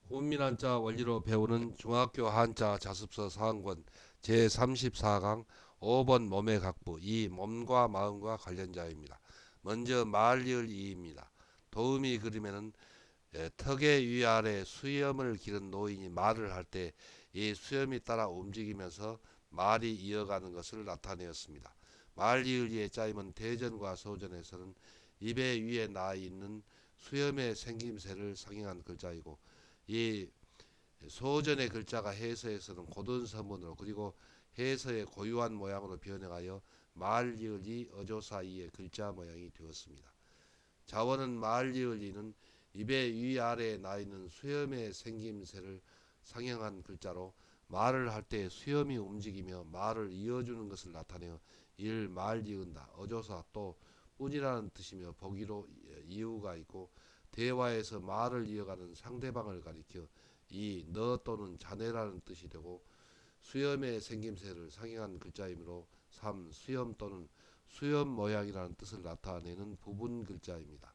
훈민한자 원리로 배우는 중학교 한자 자습서 사항권 제34강 5번 몸의 각부 이 몸과 마음과 관련자입니다. 먼저 말리을이입니다. 도우미 그림에는 턱의 위아래 수염을 기른 노인이 말을 할 때 이 수염이 따라 움직이면서 말이 이어가는 것을 나타내었습니다. 말리을이의 짜임은 대전과 소전에서는 입의 위에 나 있는 수염의 생김새를 상징한 글자이고 이 소전의 글자가 해서에서는 고든 서문으로 그리고 해서의 고유한 모양으로 변형하여 말리을이 어조사이의 글자 모양이 되었습니다. 자원은 말리을리는 입의 위아래에 나 있는 수염의 생김새를 상형한 글자로 말을 할 때 수염이 움직이며 말을 이어주는 것을 나타내어 일 말리은다. 어조사 또 뿐이라는 뜻이며 보기로 이유가 있고 대화에서 말을 이어가는 상대방을 가리켜 이 너 또는 자네라는 뜻이 되고 수염의 생김새를 상징한 글자이므로 3. 수염 또는 수염 모양이라는 뜻을 나타내는 부분 글자입니다.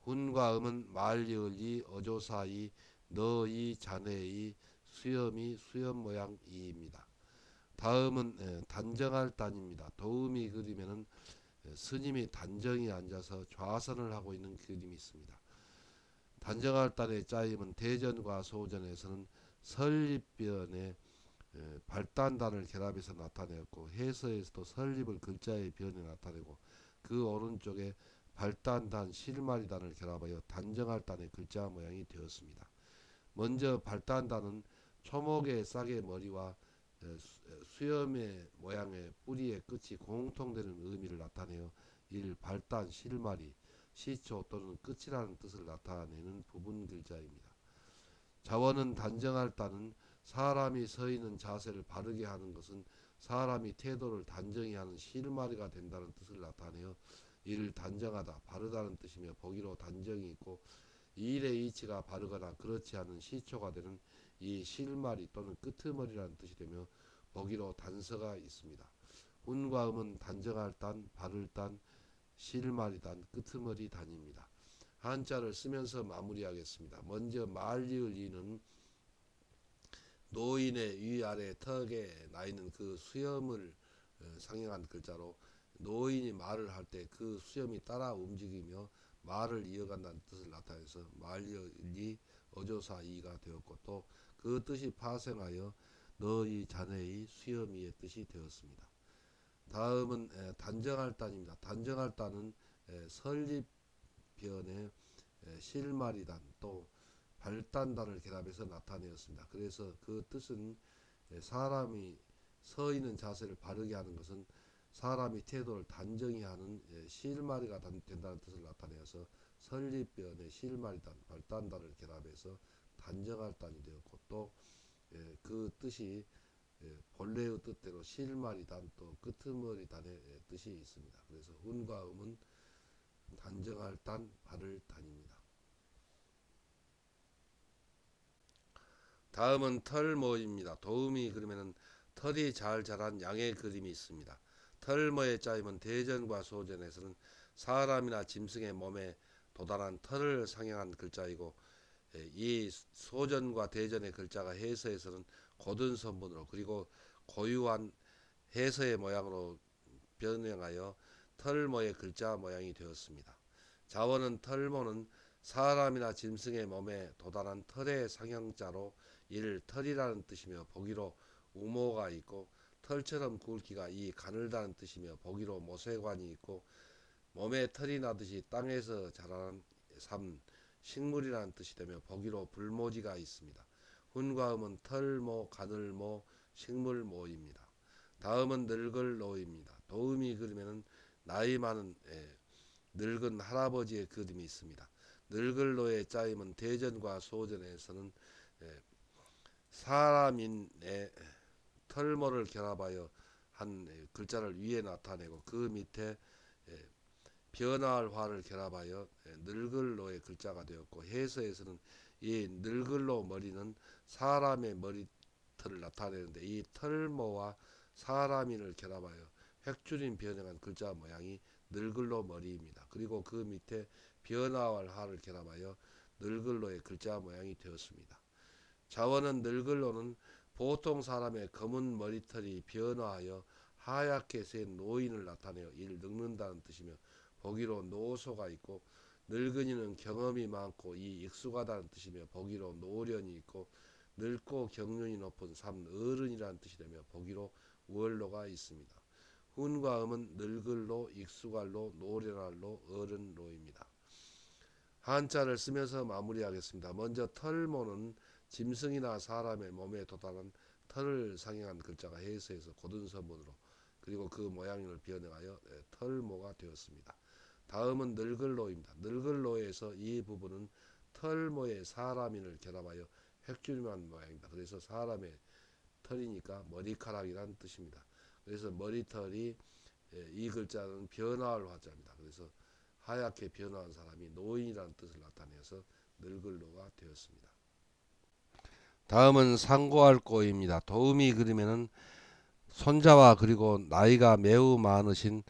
훈과 음은 말리을이 어조사이 너이 자네이 수염이 수염 모양이입니다. 다음은 단정할 단입니다. 도움이 그림에는 스님이 단정히 앉아서 좌선을 하고 있는 그림이 있습니다. 단정할 단의 짜임은 대전과 소전에서는 설립변에 발단단을 결합해서 나타내었고 해서에서도 설립을 글자의 변에 나타내고 그 오른쪽에 발단단 실마리단을 결합하여 단정할 단의 글자 모양이 되었습니다. 먼저 발단단은 초목의 싹의 머리와 수염의 모양의 뿌리의 끝이 공통되는 의미를 나타내어 일 발단 실마리 시초 또는 끝이라는 뜻을 나타내는 부분 글자입니다. 자원은 단정할 단은 사람이 서 있는 자세를 바르게 하는 것은 사람이 태도를 단정히 하는 실마리가 된다는 뜻을 나타내어 이를 단정하다 바르다는 뜻이며 보기로 단정이 있고 이 일의 이치가 바르거나 그렇지 않은 시초가 되는 이 실마리 또는 끄트머리라는 뜻이 되며 보기로 단서가 있습니다. 운과 음은 단정할 단, 바를 단, 실마리 단, 끄트머리 단입니다. 한자를 쓰면서 마무리하겠습니다. 먼저 말리을리는 노인의 위아래 턱에 나 있는 그 수염을 상징한 글자로 노인이 말을 할 때 그 수염이 따라 움직이며 말을 이어간다는 뜻을 나타내서 말리을리 어조사이가 되었고 또 그 뜻이 파생하여 너희 자네의 수염이의 뜻이 되었습니다. 다음은 단정할 단입니다. 단정할 단은 설립변의 실마리단 또 발단단을 결합해서 나타내었습니다. 그래서 그 뜻은 사람이 서 있는 자세를 바르게 하는 것은 사람이 태도를 단정히 하는 실마리가 된다는 뜻을 나타내어서 설립변의 실마리단, 발단단을 결합해서 단정할 단이 되었고 또 그 뜻이 본래의 뜻대로 실마리단 또 끄트머리단의 뜻이 있습니다. 그래서 운과 음은 단정할 단, 바를 단입니다. 다음은 털모입니다. 도우미 그림에는 털이 잘 자란 양의 그림이 있습니다. 털모의 짜임은 대전과 소전에서는 사람이나 짐승의 몸에 도달한 털을 상징한 글자이고 이 소전과 대전의 글자가 해서에서는 고든 선문으로 그리고 고유한 해서의 모양으로 변형하여 털모의 글자 모양이 되었습니다. 자원은 털모는 사람이나 짐승의 몸에 도달한 털의 상형자로 이를 털이라는 뜻이며 보기로 우모가 있고 털처럼 굵기가 이 가늘다는 뜻이며 보기로 모세관이 있고 몸에 털이 나듯이 땅에서 자라는 삶 식물이라는 뜻이 되며 보기로 불모지가 있습니다. 훈과 음은 털모, 가늘모, 식물모입니다. 다음은 늙을노입니다. 도우미 그림에는 나이 많은 늙은 할아버지의 그림이 있습니다. 늙을노의 짜임은 대전과 소전에서는 사람인의 털모를 결합하여 한 글자를 위에 나타내고 그 밑에 변화할 화를 결합하여 늙을노의 글자가 되었고 해서에서는 이 늙을노 머리는 사람의 머리털을 나타내는데 이 털모와 사람인을 결합하여 획줄인 변형한 글자 모양이 늙을노 머리입니다. 그리고 그 밑에 변화할 화를 결합하여 늙을노의 글자 모양이 되었습니다. 자원은 늙을로는 보통 사람의 검은 머리털이 변화하여 하얗게 센 노인을 나타내어 이를 늙는다는 뜻이며 보기로 노소가 있고, 늙은이는 경험이 많고 이 익숙하다는 뜻이며 보기로 노련이 있고, 늙고 경륜이 높은 삼 어른이라는 뜻이 되며 보기로 원로가 있습니다. 훈과 음은 늙을로, 익숙할로, 노련할로, 어른로입니다. 한자를 쓰면서 마무리하겠습니다. 먼저 털모는 짐승이나 사람의 몸에 도달한 털을 상징한 글자가 해서에서 고든 서문으로, 그리고 그 모양을 변형하여 털모가 되었습니다. 다음은 늙을로입니다. 늙을로에서 이 부분은 털모의 사람인을 결합하여 획줄임한 모양입니다. 그래서 사람의 털이니까 머리카락이란 뜻입니다. 그래서 머리털이, 이 글자는 변화할 화자입니다. 그래서 하얗게 변화한 사람이 노인이라는 뜻을 나타내서 늙을로가 되었습니다. 다음은 상고할 고입니다. 도우미 그림에는 손자와 그리고 나이가 매우 많으신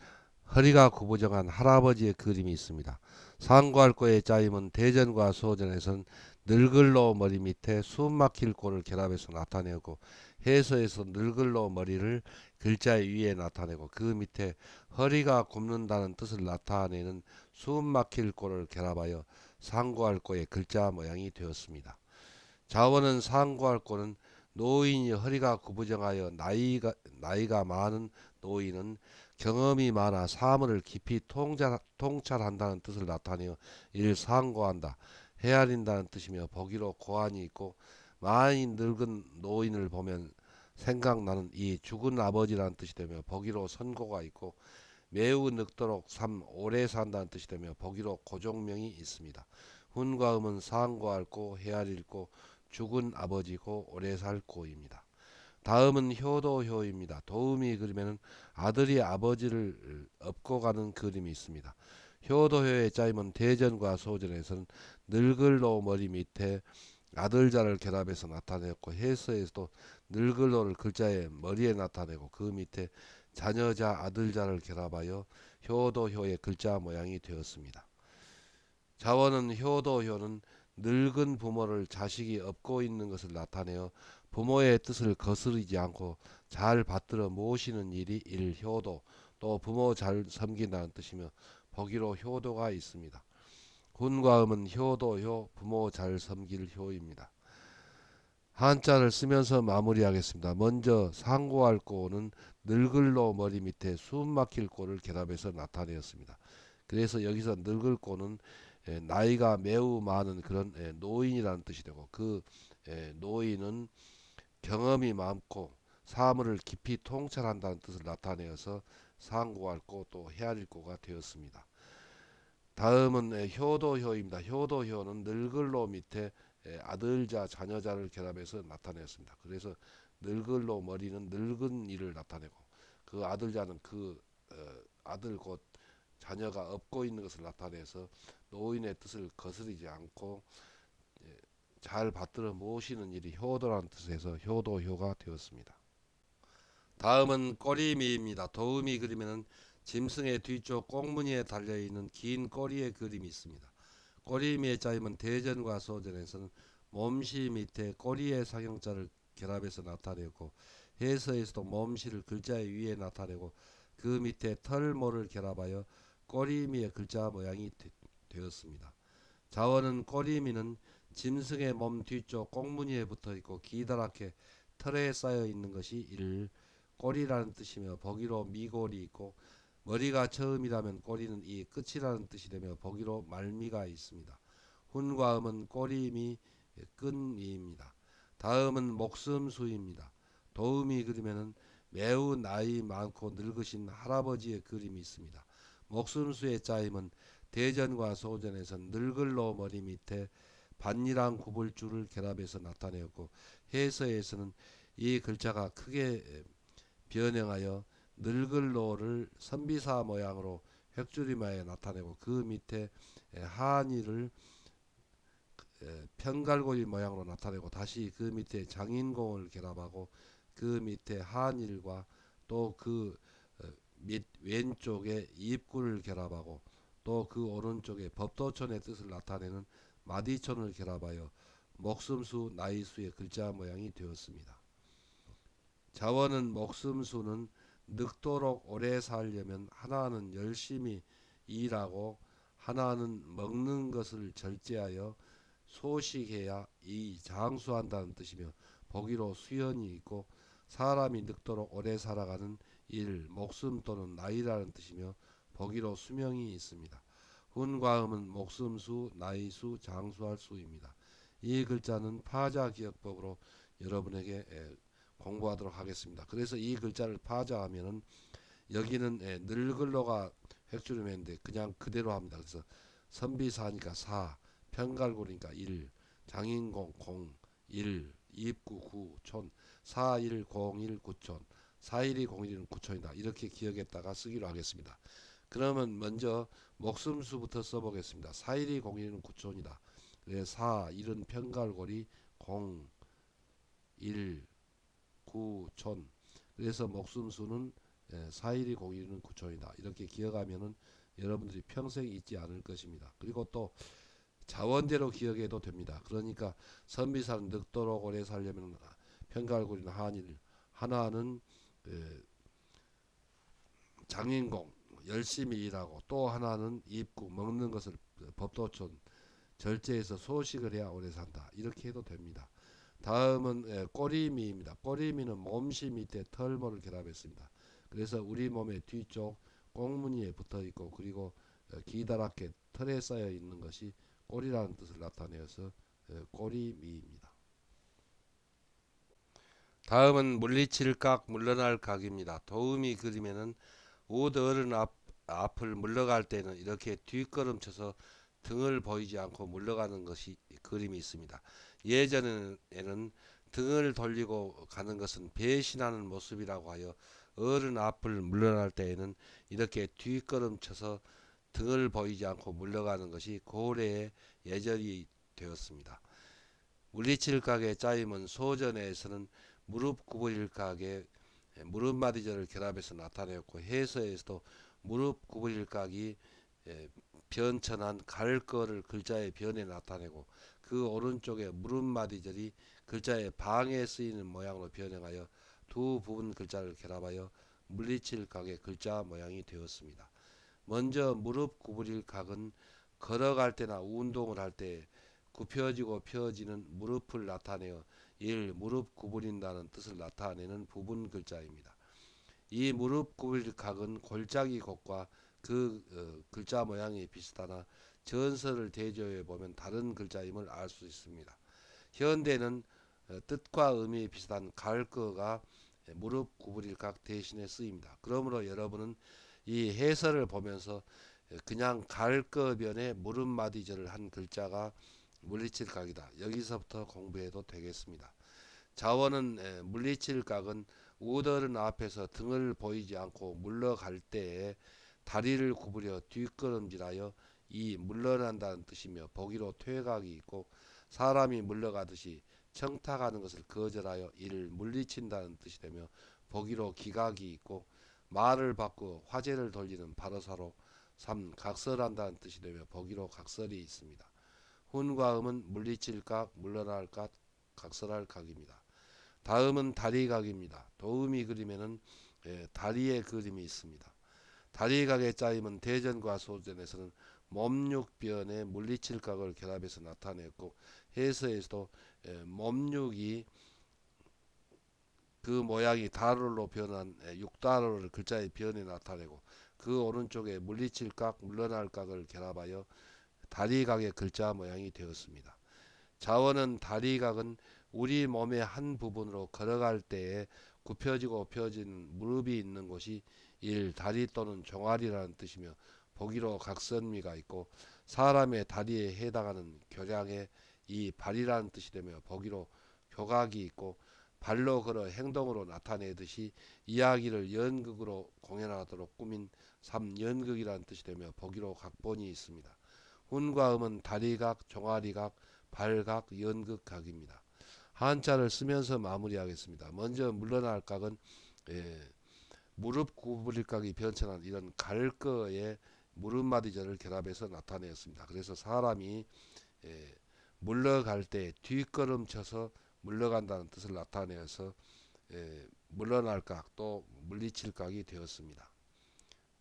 허리가 구부정한 할아버지의 그림이 있습니다. 상고할 고의 짜임은 대전과 소전에선 늙을로 머리 밑에 숨 막힐 고를 결합해서 나타내고, 해서에서 늙을로 머리를 글자 위에 나타내고 그 밑에 허리가 굽는다는 뜻을 나타내는 숨 막힐 고를 결합하여 상고할 고의 글자 모양이 되었습니다. 자원은 상고할 고는 노인이 허리가 구부정하여 나이가 많은 노인은 경험이 많아 사물을 깊이 통찰한다는 뜻을 나타내어 이를 상고한다, 헤아린다는 뜻이며 보기로 고안이 있고, 많이 늙은 노인을 보면 생각나는 이 죽은 아버지라는 뜻이 되며 보기로 선고가 있고, 매우 늙도록 오래 산다는 뜻이 되며 보기로 고종명이 있습니다. 훈과 음은 상고할 고, 헤아릴 고, 죽은 아버지고 오래 살 고입니다. 다음은 효도효입니다. 도우미 그림에는 아들이 아버지를 업고 가는 그림이 있습니다. 효도효의 짜임은 대전과 소전에서는 늙을로 머리 밑에 아들자를 결합해서 나타냈고, 해서에서도 늙을로를 글자의 머리에 나타내고 그 밑에 자녀자 아들자를 결합하여 효도효의 글자 모양이 되었습니다. 자원은 효도효는 늙은 부모를 자식이 업고 있는 것을 나타내어 부모의 뜻을 거스르지 않고 잘 받들어 모시는 일이 일효도, 또 부모 잘 섬긴다는 뜻이며 보기로 효도가 있습니다. 훈과 음은 효도효, 부모 잘 섬길 효입니다. 한자를 쓰면서 마무리하겠습니다. 먼저 상고할 고는 늙을로 머리 밑에 숨 막힐 고를 결합해서 나타내었습니다. 그래서 여기서 늙을 고는 나이가 매우 많은 그런 노인이라는 뜻이 되고, 그 노인은 경험이 많고 사물을 깊이 통찰한다는 뜻을 나타내어서 상고할 고, 또 헤아릴 고가 되었습니다. 다음은 효도효입니다. 효도효는 늙을로 밑에 아들자 자녀자를 결합해서 나타냈습니다. 그래서 늙을로 머리는 늙은 이를 나타내고, 그 아들자는 그 아들 곧 자녀가 업고 있는 것을 나타내서 노인의 뜻을 거스르지 않고 잘 받들어 모시는 일이 효도라는 뜻에서 효도효가 되었습니다. 다음은 꼬리미입니다. 도우미 그림에는 짐승의 뒤쪽 꽁무니에 달려있는 긴 꼬리의 그림이 있습니다. 꼬리미의 짜임은 대전과 소전에서는 몸시 밑에 꼬리의 상형자를 결합해서 나타내고, 해서에서도 몸시를 글자 위에 나타내고 그 밑에 털모를 결합하여 꼬리미의 글자 모양이 되었습니다. 자원은 꼬리미는 짐승의 몸 뒤쪽 꽁무니에 붙어있고 기다랗게 털에 쌓여있는 것이 일 꼬리라는 뜻이며 보기로 미골이 있고, 머리가 처음이라면 꼬리는 이 끝이라는 뜻이 되며 보기로 말미가 있습니다. 훈과 음은 꼬리미, 끈이입니다. 다음은 목숨수입니다. 도우미 그림에는 매우 나이 많고 늙으신 할아버지의 그림이 있습니다. 목숨수의 짜임은 대전과 소전에선 늙을로 머리 밑에 반이랑 구불줄을 결합해서 나타내었고, 해서에서는 이 글자가 크게 변형하여 늙을로를 선비사 모양으로 획줄임하여 나타내고, 그 밑에 한이를 편갈고리 모양으로 나타내고, 다시 그 밑에 장인공을 결합하고 그 밑에 한일과 또 그 밑 왼쪽에 입구를 결합하고 또 그 오른쪽에 법도촌의 뜻을 나타내는 마디촌을 결합하여 목숨수 나이수의 글자 모양이 되었습니다. 자원은 목숨수는 늙도록 오래 살려면 하나는 열심히 일하고 하나는 먹는 것을 절제하여 소식해야 이 장수한다는 뜻이며 보기로 수연이 있고 사람이 늙도록 오래 살아가는 일, 목숨 또는 나이라는 뜻이며 보기로 수명이 있습니다. 훈과음은 목숨수, 나이수, 장수할 수입니다. 이 글자는 파자기억법으로 여러분에게 공부하도록 하겠습니다. 그래서 이 글자를 파자하면은 여기는 늙을로가 획주름했는데 그냥 그대로 합니다. 그래서 선비사니까 사, 편갈고리니까 일, 장인공 공, 일, 입구 구, 촌, 4101 구촌, 4101은 구촌이다. 이렇게 기억했다가 쓰기로 하겠습니다. 그러면 먼저 목숨수부터 써보겠습니다. 4101은 구촌이다. 4, 1은 편갈고리, 0, 1, 9, 촌. 그래서 목숨수는 4101은 구촌이다. 이렇게 기억하면은 여러분들이 평생 잊지 않을 것입니다. 그리고 또 자원대로 기억해도 됩니다. 그러니까 선비사는 늙도록 오래 살려면 편갈고리는 한일, 하나는 장인공 열심히 일하고 또 하나는 입구 먹는 것을 법도촌 절제해서 소식을 해야 오래 산다. 이렇게 해도 됩니다. 다음은 꼬리미입니다. 꼬리미는 몸시 밑에 털모를 결합했습니다. 그래서 우리 몸의 뒤쪽 꽁무니에 붙어 있고 그리고 기다랗게 털에 쌓여 있는 것이 꼬리라는 뜻을 나타내어서 꼬리미입니다. 다음은 물리칠각 물러날 각입니다. 도우미 그림에는 우드어른 앞을 물러갈 때는 이렇게 뒷걸음쳐서 등을 보이지 않고 물러가는 것이 그림이 있습니다. 예전에는 등을 돌리고 가는 것은 배신하는 모습이라고 하여 어른 앞을 물러날 때에는 이렇게 뒷걸음쳐서 등을 보이지 않고 물러가는 것이 고래의 예절이 되었습니다. 물리칠각의 짜임은 소전에서는 무릎 구부릴각의 무릎마디절을 결합해서 나타내었고 해서에서도 무릎 구부릴각이 변천한 갈거를 글자의 변에 나타내고 그 오른쪽에 무릎마디절이 글자의 방에 쓰이는 모양으로 변형하여 두 부분 글자를 결합하여 물리칠각의 글자 모양이 되었습니다. 먼저 무릎 구부릴 각은 걸어갈 때나 운동을 할 때 굽혀지고 펴지는 무릎을 나타내어 무릎 구부린다는 뜻을 나타내는 부분 글자입니다. 이 무릎 구부릴 각은 골짜기 곡과 그 글자 모양이 비슷하나 전설을 대조해 보면 다른 글자임을 알 수 있습니다. 현대는 뜻과 의미 비슷한 갈거가 무릎 구부릴 각 대신에 쓰입니다. 그러므로 여러분은 이 해설을 보면서 그냥 갈거변에 무릎마디절을 한 글자가 물리칠각이다. 여기서부터 공부해도 되겠습니다. 자원은 물리칠각은 우더른 앞에서 등을 보이지 않고 물러갈 때에 다리를 구부려 뒷걸음질하여 이 물러난다는 뜻이며 보기로 퇴각이 있고 사람이 물러가듯이 청탁하는 것을 거절하여 이를 물리친다는 뜻이 되며 보기로 기각이 있고 말을 바꾸어 화제를 돌리는 바로사로 3. 각설한다는 뜻이 되며 보기로 각설이 있습니다. 훈과 음은 물리칠각, 물러날 각, 각설할 각입니다. 다음은 다리각입니다. 도우미 그림에는 다리의 그림이 있습니다. 다리각의 짜임은 대전과 소전에서는 몸육변에 물리칠각을 결합해서 나타냈고 해서에서도 몸육이 그 모양이 다룰로 변한 육다룰을 글자의 변에 나타내고 그 오른쪽에 물리칠각, 물러날 각을 결합하여 다리각의 글자 모양이 되었습니다. 자원은 다리각은 우리 몸의 한 부분으로 걸어갈 때에 굽혀지고 펴진 무릎이 있는 곳이 다리 또는 종아리라는 뜻이며 보기로 각선미가 있고 사람의 다리에 해당하는 교량에 이 발이라는 뜻이 되며 보기로 교각이 있고 발로 걸어 행동으로 나타내듯이 이야기를 연극으로 공연하도록 꾸민 3. 연극이라는 뜻이 되며 보기로 각본이 있습니다. 훈과 음은 다리각, 종아리각, 발각, 연극각입니다. 한자를 쓰면서 마무리하겠습니다. 먼저 물러날 각은 무릎 구부릴 각이 변천한 이런 갈거의 무릎마디절을 결합해서 나타내었습니다. 그래서 사람이 물러갈 때 뒷걸음쳐서 물러간다는 뜻을 나타내어서 물러날 각 또 물리칠 각이 되었습니다.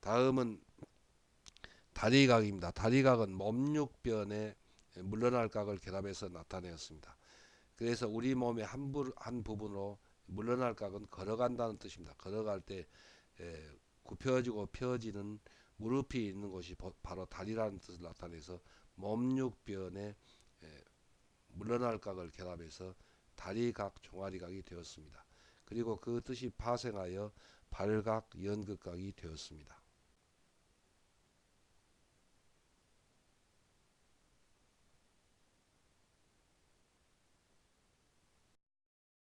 다음은 다리각입니다. 다리각은 몸육변에 물러날 각을 결합해서 나타내었습니다. 그래서 우리 몸의 한 부분으로 물러날 각은 걸어간다는 뜻입니다. 걸어갈 때 굽혀지고 펴지는 무릎이 있는 곳이 바로 다리라는 뜻을 나타내서 몸육변에 물러날 각을 결합해서 다리각, 종아리각이 되었습니다. 그리고 그 뜻이 파생하여 발각, 연극각이 되었습니다.